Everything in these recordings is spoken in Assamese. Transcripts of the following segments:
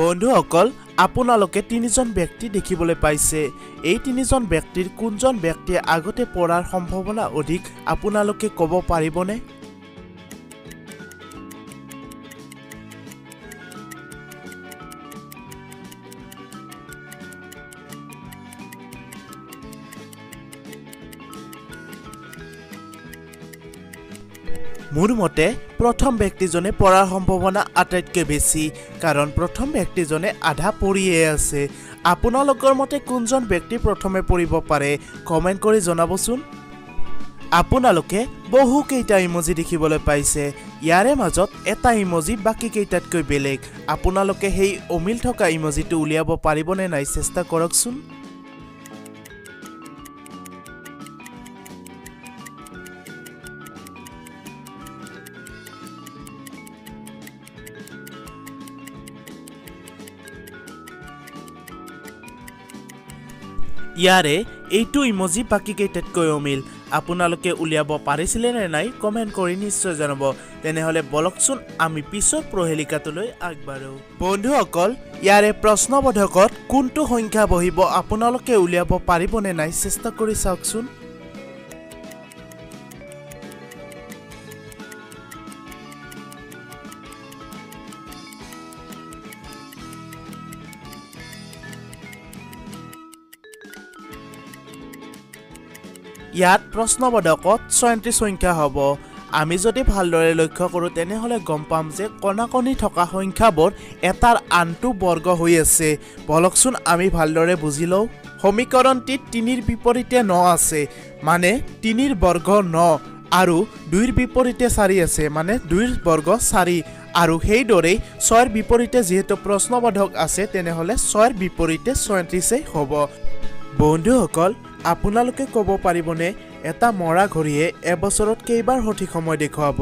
বন্ধুসকল আপোনালোকে তিনিজন ব্যক্তি দেখিবলৈ পাইছে। এই তিনিজন ব্যক্তিৰ কোনজন ব্যক্তিয়ে আগতে পৰাৰ সম্ভাৱনা অধিক আপোনালোকে ক'ব পাৰিবনে? মোৰ মতে প্ৰথম ব্যক্তিজনে পৰাৰ সম্ভাৱনা আটাইতকৈ বেছি, কাৰণ প্ৰথম ব্যক্তিজনে আধা পৰিয়ে আছে। আপোনালোকৰ মতে কোনজন ব্যক্তি প্ৰথমে পৰিব পাৰে কমেণ্ট কৰি জনাবচোন। আপোনালোকে বহুকেইটা ইমজি দেখিবলৈ পাইছে। ইয়াৰে মাজত এটা ইমজি বাকী কেইটাতকৈ বেলেগ। আপোনালোকে সেই অমিল থকা ইমজিটো উলিয়াব পাৰিবনে নাই চেষ্টা কৰকচোন। ইয়াৰে এইটো ইমজি বাকী কেইটাতকৈ অমিল। আপোনালোকে উলিয়াব পাৰিছিলে নে নাই কমেণ্ট কৰি নিশ্চয় জনাব। তেনেহ'লে বলকচোন আমি পিছৰ প্ৰহেলিকাটোলৈ আগবাঢ়ো। বন্ধুসকল, ইয়াৰে প্ৰশ্নবোধকত কোনটো সংখ্যা বহিব আপোনালোকে উলিয়াব পাৰিবনে নাই চেষ্টা কৰি চাওকচোন। ইয়াত প্ৰশ্নবোধকত ৩৬ সংখ্যা হ'ব। আমি যদি ভালদৰে লক্ষ্য কৰোঁ তেনেহ'লে গম পাম যে কণাকণি থকা সংখ্যাবোৰ এটাৰ আনটো বৰ্গ হৈ আছে। বলকচোন আমি ভালদৰে বুজি লওঁ। সমীকৰণটিত ৩ৰ বিপৰীতে ৯ আছে, মানে ৩ৰ বৰ্গ ৯, আৰু ২ৰ বিপৰীতে ৪ আছে, মানে ২ৰ বৰ্গ ৪, আৰু সেইদৰেই ৬ৰ বিপৰীতে যিহেতু প্ৰশ্নবোধক আছে তেনেহ'লে ৬ৰ বিপৰীতে ৩৬ হ'ব। বন্ধুসকল, আপোনালোকে ক'ব পাৰিবনে এটা মৰা ঘড়ীয়ে এবছৰত কেইবাৰ সঠিক সময় দেখুৱাব?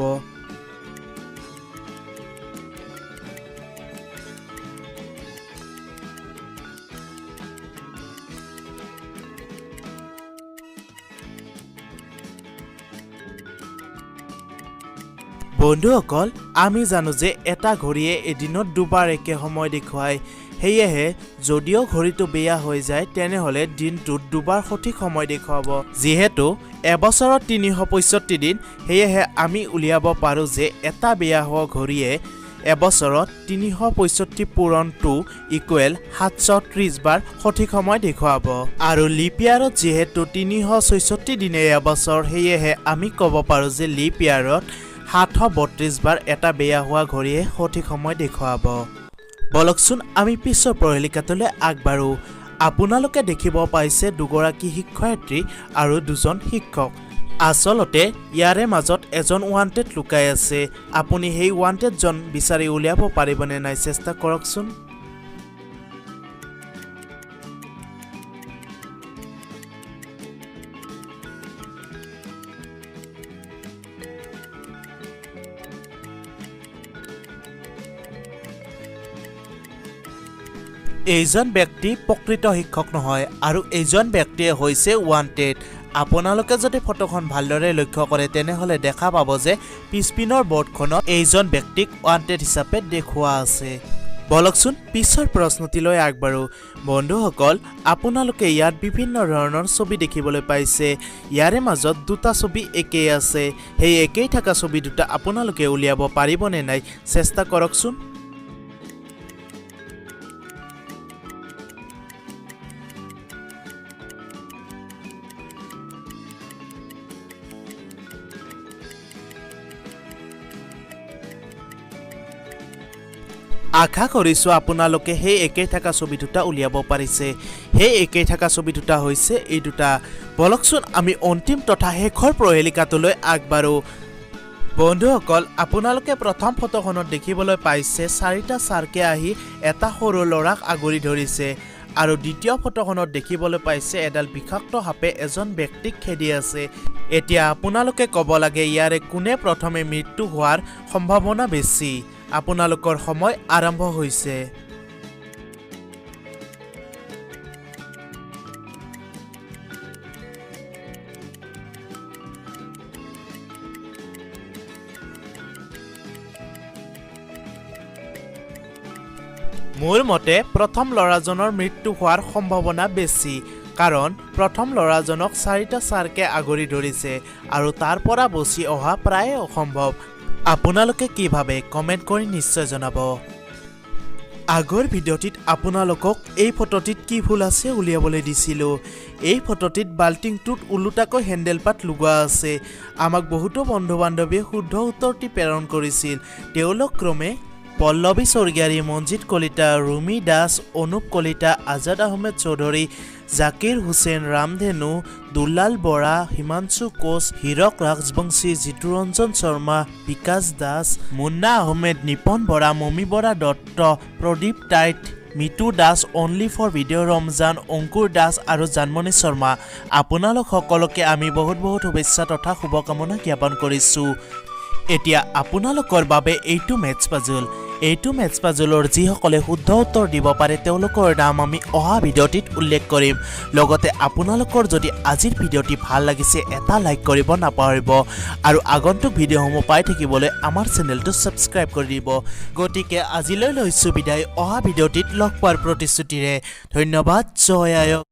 বন্ধুসকল, আমি জানো যে এটা ঘড়ীয়ে এদিনত দুবাৰ একে সময় দেখুৱায়। সেয়েহে যদিও ঘড়ীটো বেয়া হৈ যায় তেনেহ'লে দিনটোত দুবাৰ সঠিক সময় দেখুৱাব। যিহেতু এবছৰত ৩৬৫ দিন, সেয়েহে আমি উলিয়াব পাৰোঁ যে এটা বেয়া হোৱা ঘড়ীয়ে এবছৰত ৩৬৫ পূৰণ 2 ইকুৱেল ৭৩০ বাৰ সঠিক সময় দেখুৱাব। আৰু লিপ ইয়াৰত যিহেতু ৩৬৬ দিনেই এবছৰ, সেয়েহে আমি ক'ব পাৰোঁ যে লিপ ইয়াৰত ৭৩২ বাৰ এটা বেয়া হোৱা ঘড়ীয়ে সঠিক সময় দেখুৱাব। বলকচোন আমি পিছৰ প্ৰহেলিকাটোলৈ আগবাঢ়ো। আপোনালোকে দেখিব পাইছে দুগৰাকী শিক্ষয়িত্ৰী আৰু দুজন শিক্ষক। আচলতে ইয়াৰে মাজত এজন ৱান্টেড লুকাই আছে। আপুনি সেই ৱান্টেডজন বিচাৰি উলিয়াব পাৰিবনে নাই চেষ্টা কৰকচোন। এইজন ব্যক্তি প্ৰকৃত শিক্ষক নহয়, আৰু এইজন ব্যক্তিয়ে হৈছে ৱান্টেড। আপোনালোকে যদি ফটোখন ভালদৰে লক্ষ্য কৰে তেনেহ'লে দেখা পাব যে পিছপিনৰ বৰ্ডখনত এইজন ব্যক্তিক ৱান্টেড হিচাপে দেখুওৱা আছে। বলকচোন পিছৰ প্ৰশ্নটিলৈ আগবাঢ়ো। বন্ধুসকল, আপোনালোকে ইয়াত বিভিন্ন ধৰণৰ ছবি দেখিবলৈ পাইছে। ইয়াৰে মাজত দুটা ছবি একেই আছে। সেই একেই থকা ছবি দুটা আপোনালোকে উলিয়াব পাৰিবনে নাই চেষ্টা কৰকচোন। আশা কৰিছোঁ আপোনালোকে সেই একেই থকা ছবি দুটা উলিয়াব পাৰিছে। সেই একেই থকা ছবি দুটা হৈছে এই দুটা। বলকচোন আমি অন্তিম তথা শেষৰ প্ৰহেলিকাটোলৈ আগবাঢ়ো। বন্ধুসকল, আপোনালোকে প্ৰথম ফটোখনত দেখিবলৈ পাইছে 4টা চাৰ্কে আহি এটা সৰু ল'ৰাক আগুৰি ধৰিছে, আৰু দ্বিতীয় ফটোখনত দেখিবলৈ পাইছে এডাল বিষাক্ত সাপে এজন ব্যক্তিক খেদি আছে। এতিয়া আপোনালোকে ক'ব লাগে ইয়াৰে কোনে প্ৰথমে মৃত্যু হোৱাৰ সম্ভাৱনা বেছি। আপোনালোকৰ সময় আৰম্ভ হৈছে। মোৰ মতে প্ৰথম ল'ৰাজনৰ মৃত্যু হোৱাৰ সম্ভাৱনা বেছি কাৰণ প্ৰথম ল'ৰাজনক 4টা চাৰ্কে আগুৰি ধৰিছে আৰু তাৰ পৰা বচি অহা প্ৰায় অসম্ভৱ আপোনালোকে কি ভাবে কমেন্ট কৰি নিশ্চয় জনাব আগৰ ভিডিঅ'টিত আপোনালোকক এই ফটোটিত কি ভুল আছে উলিয়াবলৈ দিছিলোঁ এই ফটোটিত বাল্টিংটোত উলুটাকৈ হেণ্ডেল পাত লগোৱা আছে আমাক বহুতো বন্ধু-বান্ধৱীয়ে শুদ্ধ উত্তৰটি প্ৰেৰণ কৰিছিল তেওঁলোক ক্ৰমে পল্লৱী স্বৰ্গীয়াৰী মঞ্জিত কলিতা ৰুমি দাস অনুপ কলিতা আজাদ আহমেদ চৌধুৰী জাকিৰ হুছেইন ৰামধেনু দুলাল বৰা হিমাংশু কোচ হীৰক ৰাজবংশী জিতুৰঞ্জন শৰ্মা বিকাশ দাস মুন্না আহমেদ নিপন বৰা মমি বৰা দত্ত প্ৰদীপ টাইট Mitu Das only for video' Ramzan Ankur Das আৰু জানমণি শৰ্মা আপোনালোক সকলোকে আমি বহুত শুভেচ্ছা তথা শুভকামনা জ্ঞাপন কৰিছোঁ এতিয়া আপোনালোকৰ বাবে এইটো মেথছ পাজলৰ যিসকলে শুদ্ধ উত্তৰ দিব পাৰে তেওঁলোকৰ নাম আমি অহা ভিডিঅ'টিত উল্লেখ কৰিম লগতে আপোনালোকৰ যদি আজিৰ ভিডিঅ'টি ভাল লাগিছে এটা লাইক কৰিব নাপাহৰিব আৰু আগন্তুক ভিডিঅ'সমূহ পাই থাকিবলৈ আমাৰ চেনেলটো ছাবস্ক্ৰাইব কৰি দিব গতিকে আজিলৈ লৈছোঁ বিদায় অহা ভিডিঅ'টিত লগ পোৱাৰ প্ৰতিশ্ৰুতিৰে ধন্যবাদ জয় আয়ক